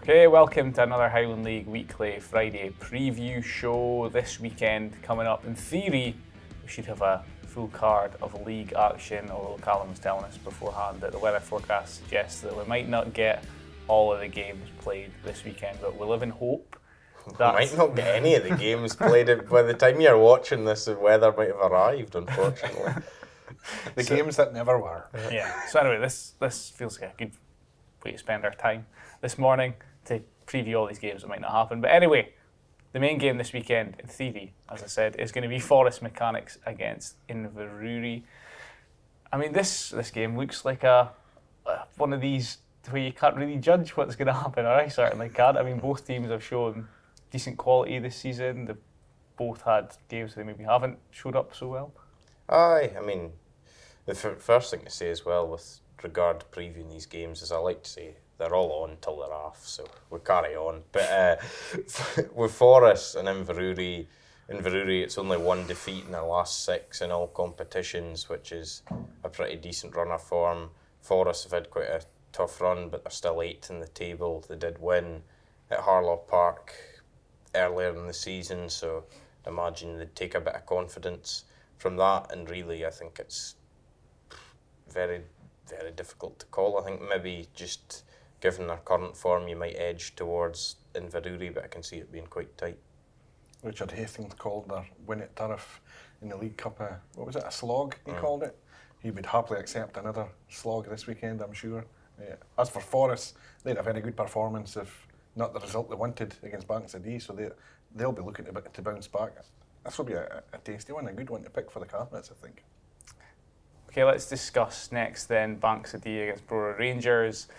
Okay, welcome to another Highland League Weekly Friday preview show. This weekend coming up, in theory, we should have a full card of league action, although Callum was telling us beforehand that the weather forecast suggests that we might not get all of the games played this weekend, but we live in hope. We might not get any of the games played. By the time you're watching this, the weather might have arrived, unfortunately. The games that never were. Yeah, so anyway, this feels like a good way to spend our time this morning, to preview all these games that might not happen. But anyway, the main game this weekend, in theory, as I said, is going to be Forest Mechanics against Inverurie. I mean, this game looks like one of these where you can't really judge what's going to happen, or I certainly can't. I mean, both teams have shown decent quality this season. They've both had games where they maybe haven't showed up so well. Aye, I mean, the first thing to say as well with regard to previewing these games is I like to say they're all on till they're off, so we'll carry on. But with Forest and Inverurie, it's only one defeat in the last 6 in all competitions, which is a pretty decent run of form. Forest have had quite a tough run, but they're still 8th in the table. They did win at Harlow Park earlier in the season, so I imagine they'd take a bit of confidence from that, and really I think it's very, very difficult to call. I think maybe just given their current form, you might edge towards Inverurie, but I can see it being quite tight. Richard Hastings called their win at Turf in the League Cup a slog, he called it. He would happily accept another slog this weekend, I'm sure. As for Forest, they had a very good performance, if not the result they wanted against Banks-a-Dee, so they'll be looking to bounce back. This will be a tasty one, a good one to pick for the Carpets, I think. Okay, let's discuss next then Banks-a-Dee against Brora Rangers.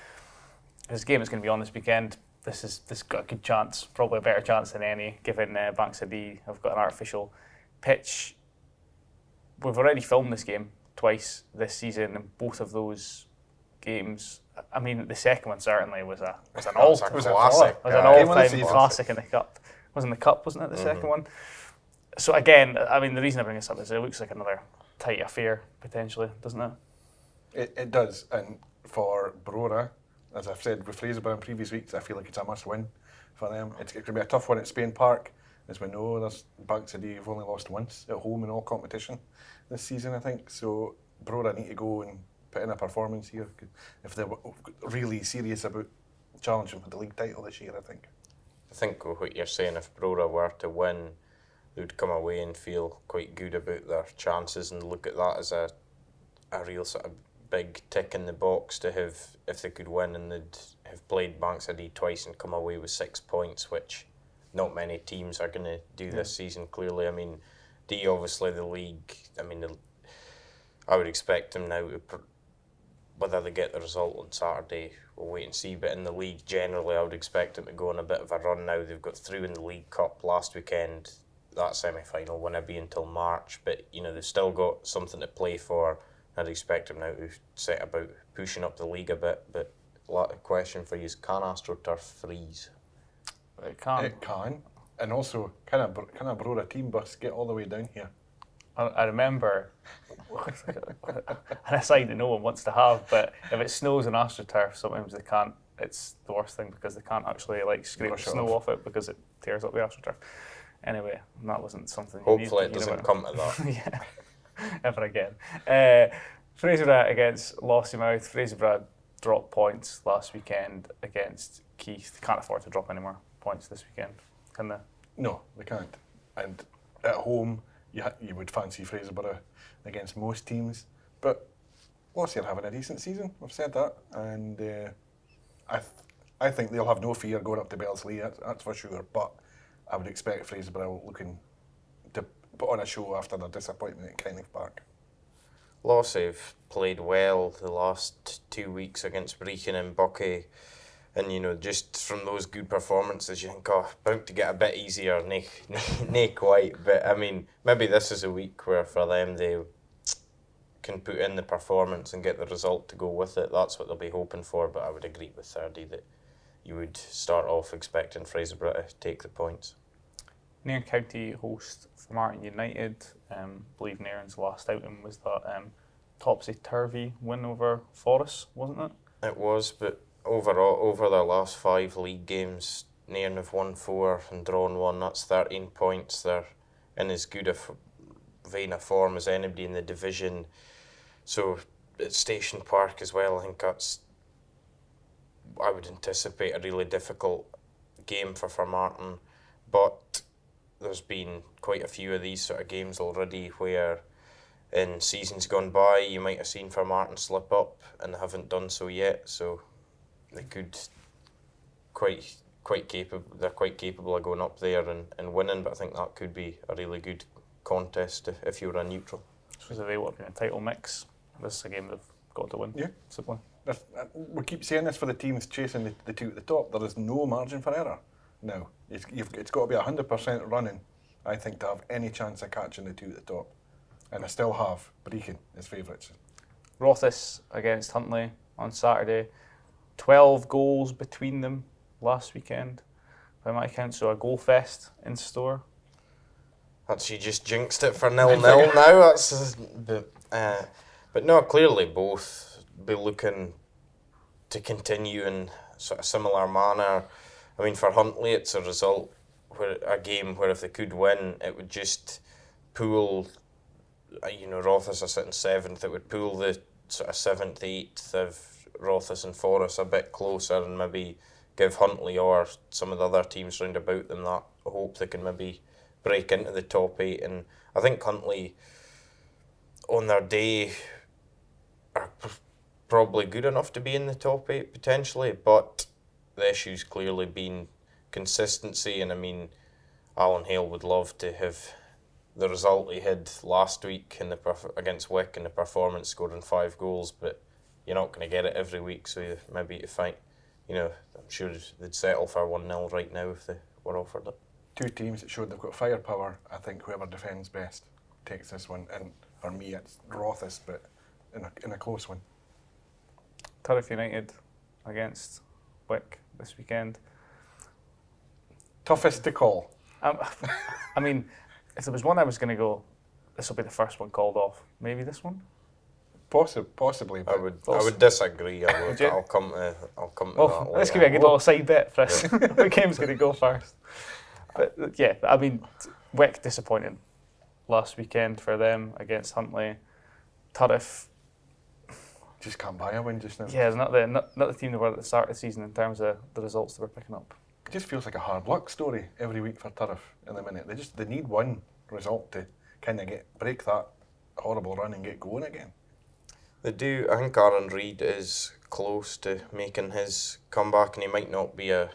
This game is going to be on this weekend. This got a good chance, probably a better chance than any, given Banks-a-Dee have got an artificial pitch. We've already filmed this game twice this season, and both of those games, I mean, the second one certainly was an all-time classic in the Cup. It was in the Cup, wasn't it, the second one? So again, I mean, the reason I bring this up is it looks like another tight affair, potentially, doesn't it? It does, and for Brora, as I've said with Fraserburgh in previous weeks, I feel like it's a must-win for them. It's going to be a tough one at Spain Park. As we know, there's Banks-a-Dee have only lost once at home in all competition this season, I think. So Brora need to go and put in a performance here if they're really serious about challenging for the league title this year, I think. I think what you're saying, if Brora were to win, they would come away and feel quite good about their chances and look at that as a real sort of big tick in the box to have, if they could win, and they'd have played Banks-a-Dee twice and come away with 6 points, which not many teams are going to do this season, clearly. I mean, D, obviously the league, I mean, I would expect them now to, whether they get the result on Saturday, we'll wait and see, but in the league generally I would expect them to go on a bit of a run now. They've got through in the League Cup last weekend. That semi-final won't be until March, but you know, they've still got something to play for. I'd expect them now to set about pushing up the league a bit, but a question for you is, can AstroTurf freeze? It can. It can, and also can a Brora team bus get all the way down here? I remember an aside that no one wants to have, but if it snows in AstroTurf, sometimes they can't. It's the worst thing because they can't actually scrape the snow off it because it tears up the AstroTurf. Anyway, that wasn't something. Hopefully, it doesn't come to that. Yeah, ever again. Fraserburgh against Lossiemouth. Fraserburgh dropped points last weekend against Keith. They can't afford to drop any more points this weekend, can they? No, they can't. And at home, you would fancy Fraserburgh against most teams, but Lossie are having a decent season. We've said that, and I think they'll have no fear going up to Belsley. That's for sure. But I would expect Fraserburgh looking to put on a show after their disappointment at Kenneth Park. Lossie have played well the last 2 weeks against Brechin and Buckie, and you know, just from those good performances you think, about to get a bit easier, nae quite, but I mean, maybe this is a week where for them they can put in the performance and get the result to go with it. That's what they'll be hoping for, but I would agree with Thirdy that you would start off expecting Fraserburgh to take the points. Nairn County host for Martin United. I believe Nairn's last outing was that topsy-turvy win over Forest, wasn't it? It was, but over their last 5 league games, Nairn have won 4 and drawn 1. That's 13 points. They're in as good a vein of form as anybody in the division. So at Station Park as well, I think I would anticipate a really difficult game for Formartine. But there's been quite a few of these sort of games already where in seasons gone by you might have seen Formartine slip up and they haven't done so yet. So they could quite capable. They're quite capable of going up there and winning. But I think that could be a really good contest if you were a neutral. So if they want to be in a title mix, this is a game they've got to win. Yeah. Simply. We keep saying this for the teams chasing the two at the top. There is no margin for error now. It's got to be 100% running, I think, to have any chance of catching the two at the top. And I still have Brechin as favourites. Rothes against Huntly on Saturday. 12 goals between them last weekend, by my count, so a goal fest in store. That's, you just jinxed it for 0-0 now. But no, clearly both be looking to continue in sort of similar manner. I mean, for Huntly, it's a result a game where if they could win, it would just pull. Rothes are sitting 7th. It would pull the sort of 7th, 8th of Rothes and Forres a bit closer, and maybe give Huntly or some of the other teams round about them that hope they can maybe break into the top 8. And I think Huntly, on their day, are probably good enough to be in the top 8 potentially, but the issue's clearly been consistency. And I mean, Alan Hale would love to have the result he had last week against Wick in the performance, scoring 5 goals, but you're not going to get it every week, so maybe you find, I'm sure they'd settle for 1-0 right now if they were offered it. Two teams that showed they've got firepower. I think whoever defends best takes this one, and for me it's Rothes, but in a close one. Turriff United against Wick this weekend. Toughest to call. I mean, if there was one I was going to go, this will be the first one called off. Maybe this one? Possibly. I would disagree. I'll come to that. This could be a good little side bet for us. What game's going to go first? But yeah, I mean, Wick disappointing last weekend for them against Huntly. Turriff just can't buy a win just now. Yeah, it's not the team they were at the start of the season in terms of the results they were picking up. It just feels like a hard luck story every week for Turriff in the minute. They need one result to kind of break that horrible run and get going again. They do. I think Aaron Reid is close to making his comeback, and he might not be a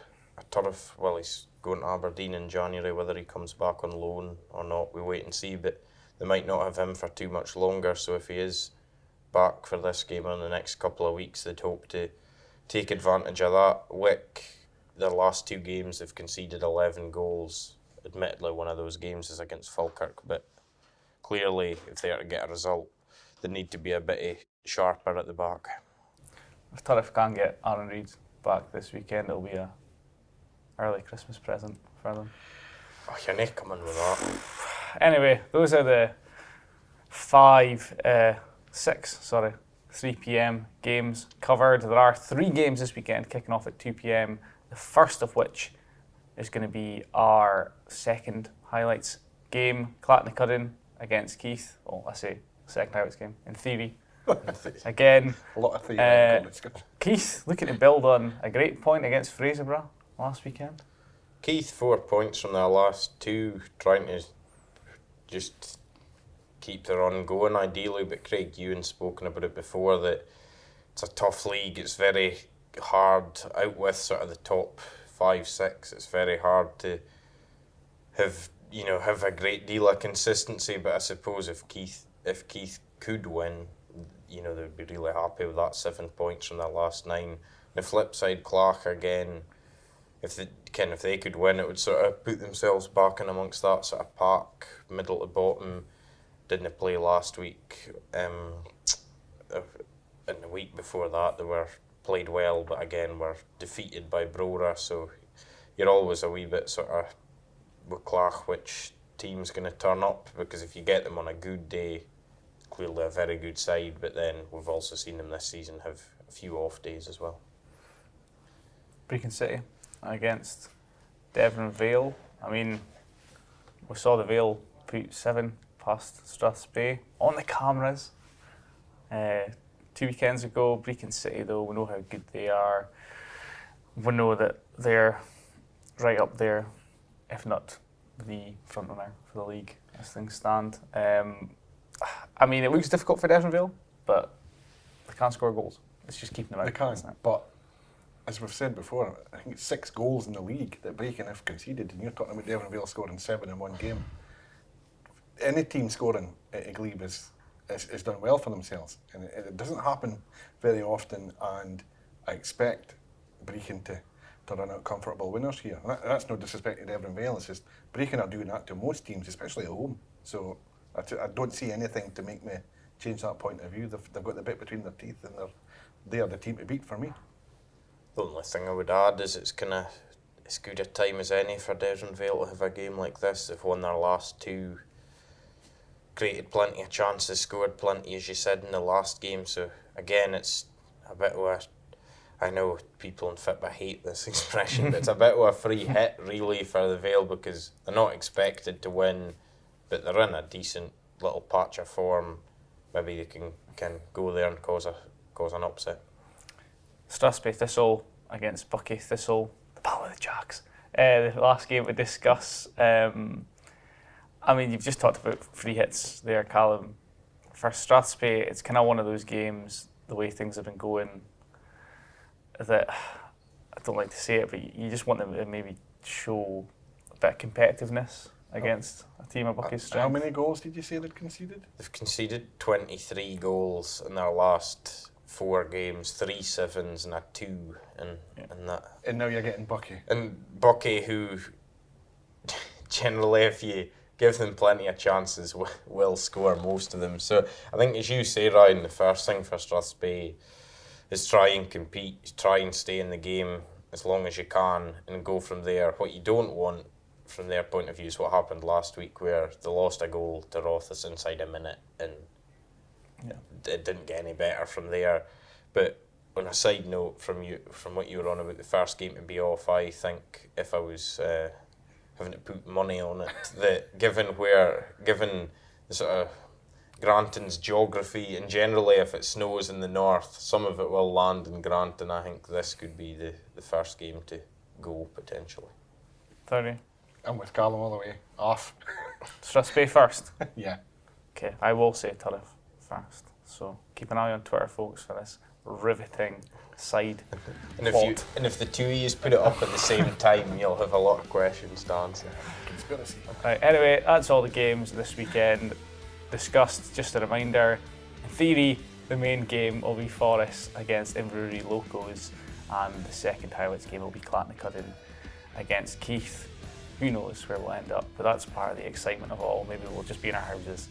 Turriff. Well, he's going to Aberdeen in January. Whether he comes back on loan or not, we wait and see. But they might not have him for too much longer. So if he is back for this game in the next couple of weeks, they'd hope to take advantage of that. Wick, their last 2 games, they've conceded 11 goals. Admittedly, one of those games is against Falkirk, but clearly, if they are to get a result, they need to be a bit sharper at the back. If Turriff can get Aaron Reid back this weekend, it'll be a early Christmas present for them. Oh, you're not coming with that. Anyway, those are the 3 p.m. games covered. There are 3 games this weekend kicking off at 2 p.m. The first of which is going to be our second highlights game, Clattenacudden against Keith. Well, I say second highlights game, in theory. Again, a lot of theory. Keith looking to build on a great point against Fraserburgh last weekend. Keith 4 points from their last 2, trying to just keep the run going ideally, but Craig Ewan's spoken about it before, that it's a tough league. It's very hard out with sort of the top 5-6. It's very hard to have a great deal of consistency, but I suppose if Keith could win, they'd be really happy with that 7 points from their last 9. The flip side, Clark again, if they could win, it would sort of put themselves back in amongst that sort of pack, middle to bottom. Didn't play last week. And the week before that, they were played well, but again were defeated by Brora. So you're always a wee bit sort of with Clark, which team's going to turn up, because if you get them on a good day, clearly a very good side, but then we've also seen them this season have a few off days as well. Brecon City against Devon Vale. I mean, we saw the Vale put 7 past Strathspey on the cameras 2 weekends ago. Brecon City, though, we know how good they are. We know that they're right up there, if not the front runner for the league as things stand. I mean, it looks difficult for Devon Vale, but they can't score goals. It's just keeping them out. They can, but as we've said before, I think it's 6 goals in the league that Brecon have conceded, and you're talking about Devon Vale scoring 7 in one game. Any team scoring at a glebe is done well for themselves, and it doesn't happen very often, and I expect Brecon to run out comfortable winners here. And that's no disrespect to Devon Vale, it's just Brecon are doing that to most teams, especially at home. So I don't see anything to make me change that point of view. They've got the bit between their teeth, and they are the team to beat for me. The only thing I would add is it's kind of as good a time as any for Devon Vale to have a game like this. They've won their last 2, created plenty of chances, scored plenty, as you said, in the last game. So again, it's a bit of a, I know people in Fitba hate this expression, but it's a bit of a free hit really for the Vale, because they're not expected to win, but they're in a decent little patch of form. Maybe they can go there and cause an upset. Strathspey Thistle against Buckie Thistle, the Battle of the Jacks. The last game to discuss. I mean, you've just talked about free hits there, Callum. For Strathspey, it's kind of one of those games, the way things have been going, that I don't like to say it, but you just want them to maybe show a bit of competitiveness against a team of Buckie's strength. How many goals did you say they'd conceded? They've conceded 23 goals in their last 4 games, 3 sevens and a 2 in that. And now you're getting Buckie. And Buckie, who generally, if you give them plenty of chances, will score most of them. So I think, as you say, Ryan, the first thing for Strathspey is try and compete, try and stay in the game as long as you can and go from there. What you don't want from their point of view is what happened last week, where they lost a goal to Rothes inside a minute, and it didn't get any better from there. But on a side note, from what you were on about the first game to be off, I think if I was having to put money on it, that given the sort of Granton's geography, and generally if it snows in the north, some of it will land in Granton. I think this could be the first game to go, potentially. 30. I'm with Callum all the way. Off. Strathspey first. Yeah. Okay, I will say Turriff first. So keep an eye on Twitter, folks, for this riveting side And plot. if the two of you put it up at the same time, you'll have a lot of questions to answer. Conspiracy. Right, anyway, that's all the games this weekend discussed. Just a reminder, in theory, the main game will be Forest against Inverurie Locos, and the second highlights game will be Clatnacuddin against Keith. Who knows where we'll end up, but that's part of the excitement of it all. Maybe we'll just be in our houses